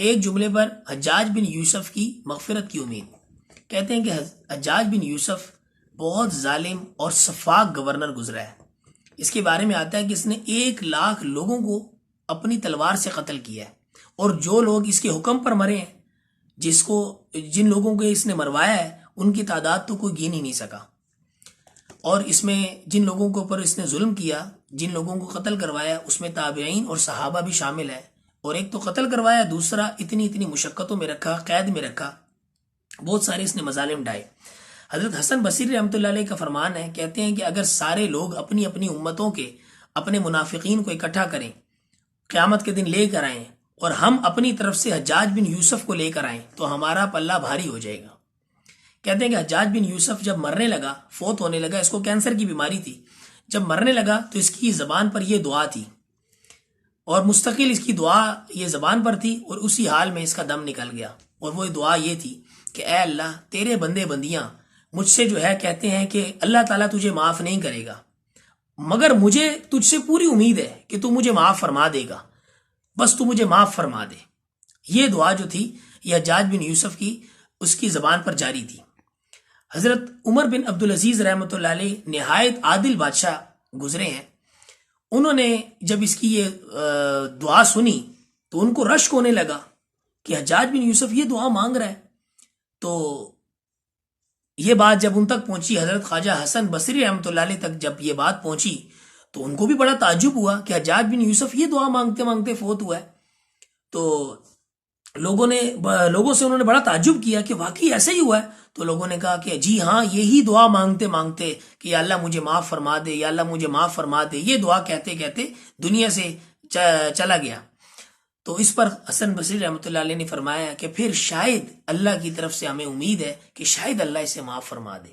ایک جملے پر حجاج بن یوسف کی مغفرت کی امید. کہتے ہیں کہ حجاج بن یوسف بہت ظالم اور سفاک گورنر گزرا ہے. اس کے بارے میں آتا ہے کہ اس نے 1,00,000 لوگوں کو اپنی تلوار سے قتل کیا ہے، اور جو لوگ اس کے حکم پر مرے ہیں، جن لوگوں کو اس نے مروایا ہے، ان کی تعداد تو کوئی گن ہی نہیں سکا. اور اس میں جن لوگوں کے اوپر اس نے ظلم کیا، جن لوگوں کو قتل کروایا، اس میں تابعین اور صحابہ بھی شامل ہے. اور ایک تو قتل کروایا، دوسرا اتنی مشقتوں میں رکھا، قید میں رکھا، بہت سارے اس نے مظالم ڈھائے. حضرت حسن بصری رحمۃ اللہ علیہ کا فرمان ہے، کہتے ہیں کہ اگر سارے لوگ اپنی اپنی امتوں کے اپنے منافقین کو اکٹھا کریں، قیامت کے دن لے کر آئیں، اور ہم اپنی طرف سے حجاج بن یوسف کو لے کر آئیں، تو ہمارا پلہ بھاری ہو جائے گا. کہتے ہیں کہ حجاج بن یوسف جب مرنے لگا، فوت ہونے لگا، اس کو کینسر کی بیماری تھی، جب مرنے لگا تو اس کی زبان پر یہ دعا تھی، اور مستقل اس کی دعا یہ زبان پر تھی، اور اسی حال میں اس کا دم نکل گیا. اور وہ دعا یہ تھی کہ اے اللہ، تیرے بندے بندیاں مجھ سے جو ہے کہتے ہیں کہ اللہ تعالیٰ تجھے معاف نہیں کرے گا، مگر مجھے تجھ سے پوری امید ہے کہ تو مجھے معاف فرما دے گا، بس تو مجھے معاف فرما دے. یہ دعا جو تھی یہ حجاج بن یوسف کی اس کی زبان پر جاری تھی. حضرت عمر بن عبدالعزیز رحمۃ اللہ علیہ نہایت عادل بادشاہ گزرے ہیں. انہوں نے جب اس کی یہ دعا سنی تو ان کو رشک ہونے لگا کہ حجاج بن یوسف یہ دعا مانگ رہا ہے. تو یہ بات جب ان تک پہنچی، حضرت خواجہ حسن بصری رحمۃ اللہ علیہ تک جب یہ بات پہنچی، تو ان کو بھی بڑا تعجب ہوا کہ حجاج بن یوسف یہ دعا مانگتے مانگتے فوت ہوا ہے. تو لوگوں سے انہوں نے بڑا تعجب کیا کہ واقعی ایسا ہی ہوا ہے. تو لوگوں نے کہا کہ جی ہاں، یہی دعا مانگتے مانگتے کہ یا اللہ مجھے معاف فرما دے، یا اللہ مجھے معاف فرما دے، یہ دعا کہتے کہتے دنیا سے چلا گیا. تو اس پر حسن بصری رحمۃ اللہ علیہ نے فرمایا کہ پھر شاید اللہ کی طرف سے ہمیں امید ہے کہ شاید اللہ اسے معاف فرما دے.